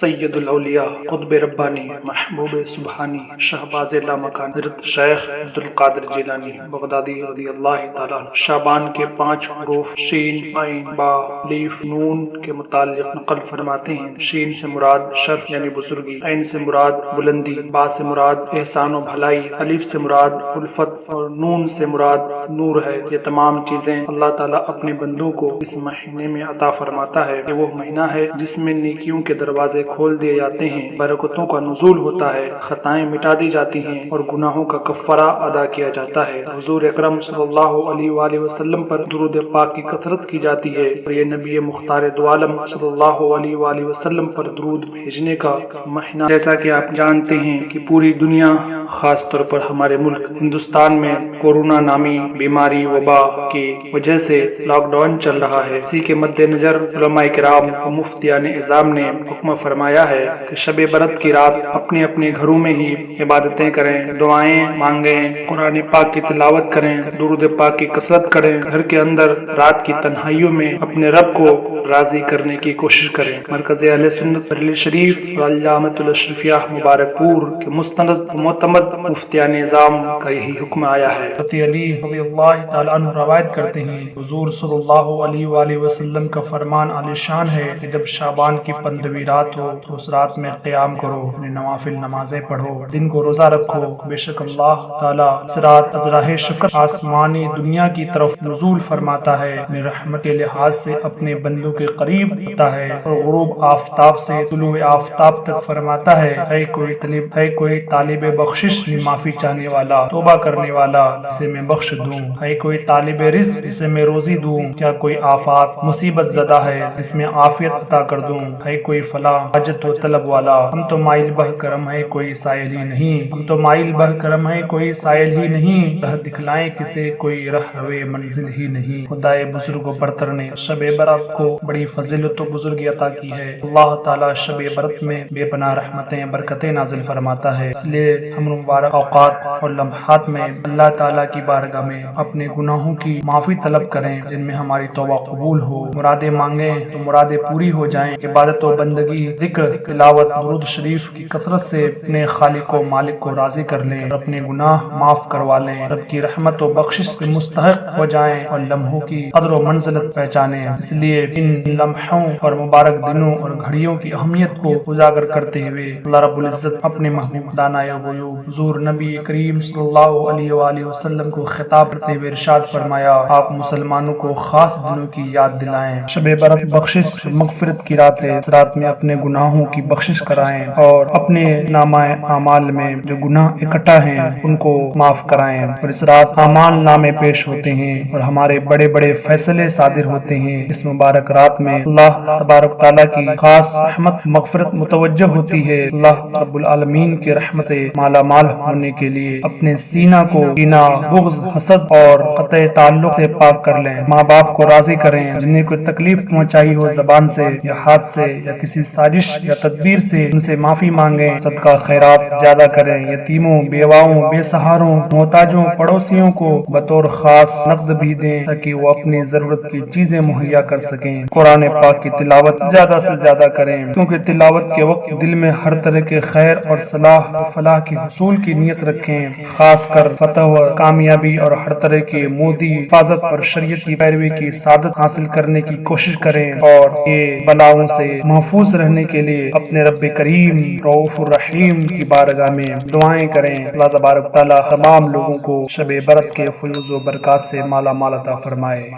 سید الاولیاء قطب ربانی محبوب سبحانی شہباز لامکان حضرت شیخ عبدالقادر جیلانی بغدادی رضی اللہ تعالیٰ عنہ شعبان کے 5 حروف شین عین با لیف نون کے متعلق نقل فرماتے ہیں۔ شین سے مراد شرف یعنی بزرگی، عین سے مراد بلندی، با سے مراد احسان و بھلائی، الف سے مراد الفت اور نون سے مراد نور ہے۔ یہ تمام چیزیں اللہ تعالیٰ اپنے بندوں کو اس مہینے میں عطا فرماتا ہے۔ یہ وہ مہینہ ہے جس میں نیکیوں کے دروازے کھول دیے جاتے ہیں، برکتوں کا نزول ہوتا ہے، خطائیں مٹا دی جاتی ہیں اور گناہوں کا کفارہ ادا کیا جاتا ہے۔ حضور اکرم صلی اللہ علیہ وآلہ وسلم پر درود پاک کی کثرت کی جاتی ہے اور یہ نبی مختار دو عالم صلی اللہ علیہ وآلہ وسلم پر درود بھیجنے کا مہینہ، جیسا کہ آپ جانتے ہیں کہ پوری دنیا خاص طور پر ہمارے ملک ہندوستان میں کورونا نامی بیماری وبا کی وجہ سے لاک ڈاؤن چل رہا ہے۔ اسی کے مد نظر علماء کرام و مفتیان اعظام نے حکم فرمایا ہے کہ شب برات کی رات اپنے اپنے گھروں میں ہی عبادتیں کریں، دعائیں مانگیں، قرآن پاک کی تلاوت کریں، درود پاک کی کثرت کریں، گھر کے اندر رات کی تنہائیوں میں اپنے رب کو راضی کرنے کی کوشش کریں۔ مرکز اہل سنت بریلی شریف اور الجامعۃ الاشرفیہ مبارک پور کے مستند معتمد مفتیان نظام کا یہی حکم آیا ہے۔ حضرت علی رضی اللہ تعالیٰ عنہ روایت کرتے ہیں، حضور صلی اللہ علیہ وآلہ وسلم کا فرمان عالی شان ہے کہ جب شعبان کی 15ویں رات ہو تو اس رات میں قیام کرو، اپنے نوافل نمازیں پڑھو، دن کو روزہ رکھو، بے شک اللہ تعالیٰ اس رات ازراہ شفقت آسمانی دنیا کی طرف نزول فرماتا ہے، اپنے رحمت کے لحاظ سے اپنے بندوں کے قریب ہوتا ہے اور غروب آفتاب سے طلوع آفتاب تک فرماتا ہے، ہے کوئی طالب بخشش میں معافی چاہنے والا، توبہ کرنے والا جسے میں بخش دوں، ہے کوئی طالب رزق جسے میں روزی دوں، کیا کوئی آفات مصیبت زدہ ہے جس میں عافیت عطا کر دوں، ہے کوئی فلاح حاجت و طلب والا، ہم تو مائل بہ کرم ہے کوئی سائل ہی نہیں، ہم تو مائل بہ کرم ہے کوئی سائل ہی نہیں، راہ دکھلائیں کسے کوئی رہ روے منزل ہی نہیں۔ خدائے بزرگ و برتر نے شب برات کو بڑی فضیلت و بزرگی عطا کی ہے۔ اللہ تعالیٰ شب برات میں بے پناہ رحمتیں برکتیں نازل فرماتا ہے، اس لیے ہم مبارک اوقات اور لمحات میں اللہ تعالیٰ کی بارگاہ میں اپنے گناہوں کی معافی طلب کریں، جن میں ہماری توبہ قبول ہو، مرادیں مانگیں تو مرادیں پوری ہو جائیں، عبادت و بندگی، ذکر، تلاوت، درود شریف کی کثرت سے اپنے خالق و مالک کو راضی کر لیں اور اپنے گناہ معاف کروا لیں، رب کی رحمت و بخشش کے مستحق ہو جائیں اور لمحوں کی قدر و منزلت پہچانیں۔ اس لیے ان لمحوں اور مبارک دنوں اور گھڑیوں کی اہمیت کو اجاگر کرتے ہوئے اللہ رب العزت اپنے محبوب دانائے غیوب حضور نبی کریم صلی اللہ علیہ وآلہ وسلم کو خطاب کرتے ہوئے ارشاد فرمایا، آپ مسلمانوں کو خاص دنوں کی یاد دلائیں۔ شب برات بخشش مغفرت کی رات ہے، اس رات میں اپنے گناہوں کی بخشش کرائیں اور اپنے نامہ اعمال میں جو گناہ اکٹھا ہیں ان کو معاف کرائیں، اور اس رات اعمال نامے پیش ہوتے ہیں اور ہمارے بڑے بڑے فیصلے صادر ہوتے ہیں۔ اس مبارک رات میں اللہ تبارک تعالیٰ کی خاص رحمت مغفرت متوجہ ہوتی ہے۔ اللہ رب العالمین کی رحمت سے مالا مال ہونے کے لیے اپنے سینہ کو کینہ، بغض، حسد اور قطع تعلق سے پاک کر لیں، ماں باپ کو راضی کریں، جنہیں کوئی تکلیف پہنچائی ہو زبان سے یا ہاتھ سے یا کسی سازش یا تدبیر سے، ان سے معافی مانگیں، صدقہ خیرات زیادہ کریں، یتیموں، بیواؤں، بے سہاروں، محتاجوں، پڑوسیوں کو بطور خاص نقد بھی دیں تاکہ وہ اپنی ضرورت کی چیزیں مہیا کر سکیں۔ قرآن پاک کی تلاوت زیادہ سے زیادہ کریں، کیونکہ تلاوت کے وقت دل میں ہر طرح کے خیر اور صلاح و فلاح کے حصول کی نیت رکھیں، خاص کر فتح و کامیابی اور ہر طرح کے مودی حفاظت اور شریعت کی پیروی کی سعادت حاصل کرنے کی کوشش کریں، اور یہ بلاؤں سے محفوظ رہنے کے لیے اپنے رب کریم رؤوف الرحیم کی بارگاہ میں دعائیں کریں۔ اللہ تبارک تعالیٰ تمام لوگوں کو شب برات کے فیوز و برکات سے مالا مال عطا فرمائے۔